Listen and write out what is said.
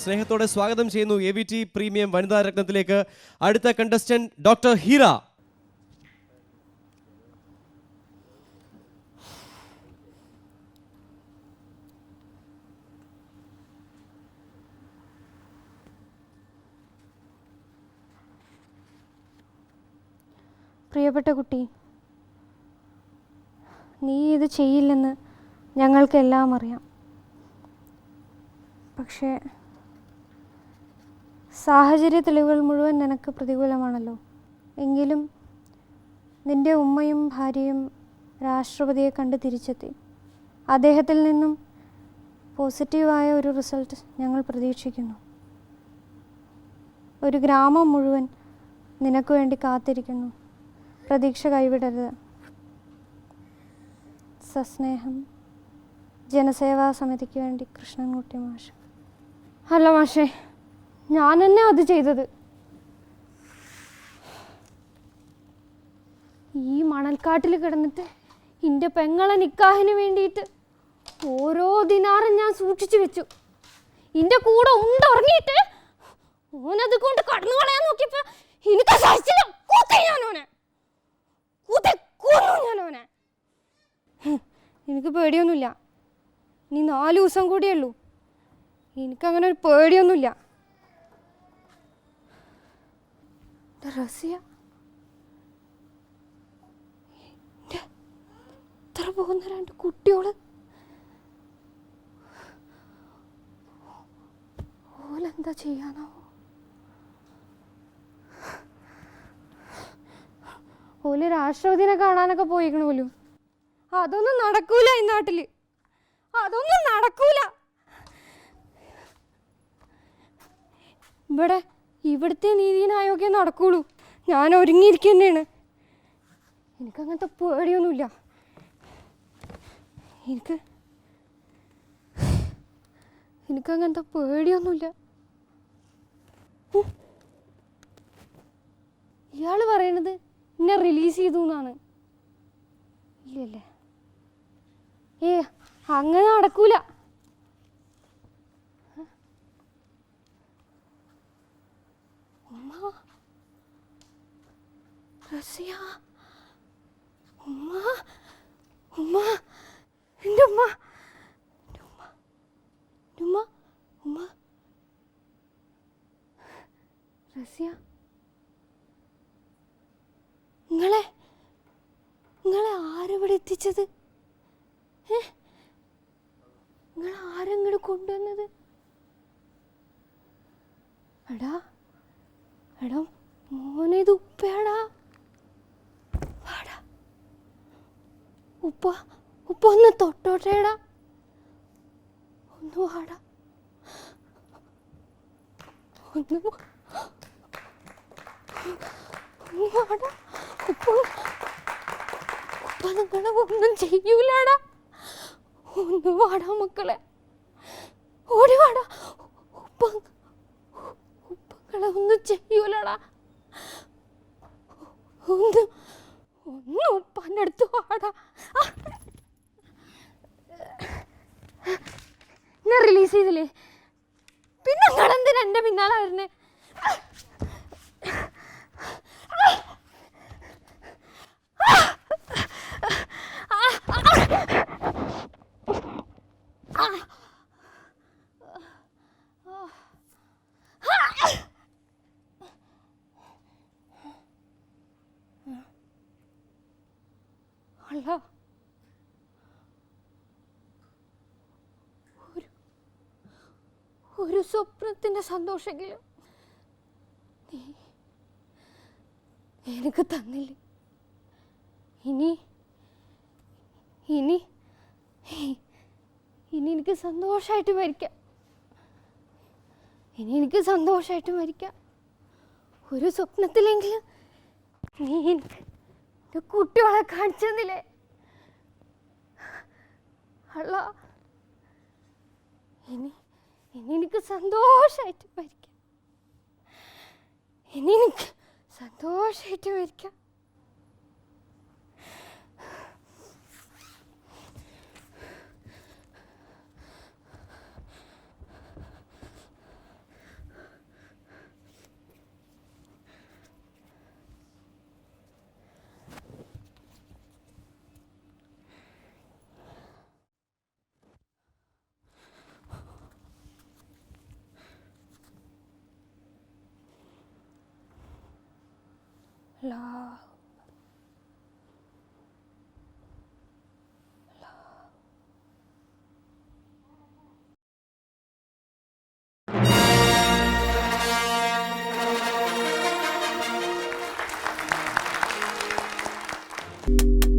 സ്നേഹത്തോടെ സ്വാഗതം ചെയ്യുന്നു AVT പ്രീമിയം വനിതാ രത്നത്തിലേക്ക്. അടുത്ത കണ്ടസ്റ്റന്റ് ഡോക്ടർ ഹീര. പ്രിയപ്പെട്ട കുട്ടി, നീ ഇത് ചെയ്യില്ലെന്ന് ഞങ്ങൾക്കെല്ലാം അറിയാം. പക്ഷേ സാഹചര്യ തെളിവുകൾ മുഴുവൻ നിനക്ക് പ്രതികൂലമാണല്ലോ. എങ്കിലും നിൻ്റെ ഉമ്മയും ഭാര്യയും രാഷ്ട്രപതിയെ കണ്ട് തിരിച്ചെത്തി. അദ്ദേഹത്തിൽ നിന്നും പോസിറ്റീവായ ഒരു റിസൾട്ട് ഞങ്ങൾ പ്രതീക്ഷിക്കുന്നു. ഒരു ഗ്രാമം മുഴുവൻ നിനക്ക് വേണ്ടി കാത്തിരിക്കുന്നു. പ്രതീക്ഷ കൈവിടരുത്. സസ്നേഹം, ജനസേവാ സമിതിക്ക് വേണ്ടി കൃഷ്ണൻകുട്ടി മാഷ്. അല്ല മാഷേ, ഞാൻ തന്നെ അത് ചെയ്തത്. ഈ മണൽക്കാട്ടിൽ കിടന്നിട്ട് എൻ്റെ പെങ്ങളെ നിക്കാഹിന് വേണ്ടിയിട്ട് ഓരോ ദിനാറും ഞാൻ സൂക്ഷിച്ചു വെച്ചു. എൻ്റെ കൂടെ ഉറങ്ങിയിട്ട് ഓനത് കൊണ്ട് കടന്നു കളയാൻ നോക്കിയപ്പോൾ എനിക്ക് സഹിച്ചില്ല. ഞാനോനെ എനിക്ക് പേടിയൊന്നുമില്ല. ഇനി 4 ദിവസം കൂടിയേ ഉള്ളൂ. എനിക്കങ്ങനെ ഒരു പേടിയൊന്നുമില്ല. റസിയ ഇത്ര പോകുന്ന 2 കുട്ടിയോള് ഓലെന്താ ചെയ്യാനാവോ? ഓല് രാഷ്ട്രപതിനെ കാണാനൊക്കെ പോയിക്കണ പോലും. അതൊന്നും നടക്കൂല ഈ നാട്ടില്. അതൊന്നും നടക്കൂല. ഇവിടുത്തെ നീതിന്യായമൊക്കെ നടക്കുള്ളൂ. ഞാൻ ഒരുങ്ങിയിരിക്കുന്നതാണ്. എനിക്കങ്ങനത്തെ പേടിയൊന്നുമില്ല. എനിക്കങ്ങനത്തെ പേടിയൊന്നുമില്ല. ഇയാൾ പറയണത് എന്നെ റിലീസ് ചെയ്തു എന്നാണ്. ഇല്ലല്ലേ? അങ്ങനെ നടക്കൂല. ഉമ്മ, റസിയ, ഉമ്മ, ഉമ്മ, എൻ്റെ ഉമ്മ, ഉമ്മ, ഉമ്മ, റസിയ, നിങ്ങളെ ആരെവിടെ എത്തിച്ചത്? നിങ്ങൾ ആരെങ്ങോട്ട് കൊണ്ടുവന്നത്? എടാ മോനേത് ഉപ്പയാടാ. ഉപ്പ ഒന്ന് തൊട്ടോട്ടേടാ. ഒന്ന് വാടാ. വാടാ. ഉപ്പ നിങ്ങളെ ഒന്നും ചെയ്യൂലാടാ. ഒന്ന് വാടാ മക്കളെ, ഓടി വാടാ. ഉപ്പങ്ങളെ ഒന്നും ചെയ്യൂലടാ. ഒന്ന് ഉപ്പാൻ്റെ അടുത്ത് വാടാ. എന്നെ റിലീസ് ചെയ്തില്ലേ? പിന്നെ നിങ്ങളെന്തിനാ എൻ്റെ പിന്നാലെ വരുന്നേ? ഒരു സ്വപ്നത്തിൻ്റെ സന്തോഷമെങ്കിലും നീ എനിക്ക് തന്നില്ലേ? ഇനി എനിക്ക് സന്തോഷമായിട്ട് മരിക്കാം. ഒരു സ്വപ്നത്തിലെങ്കിലും നീ എൻ്റെ കുട്ടികളെ കാണിച്ചു തന്നില്ലേ? അല്ല, ഇനി എനിക്ക് സന്തോഷമായിട്ട് മരിക്കാം. അല്ലാഹ് you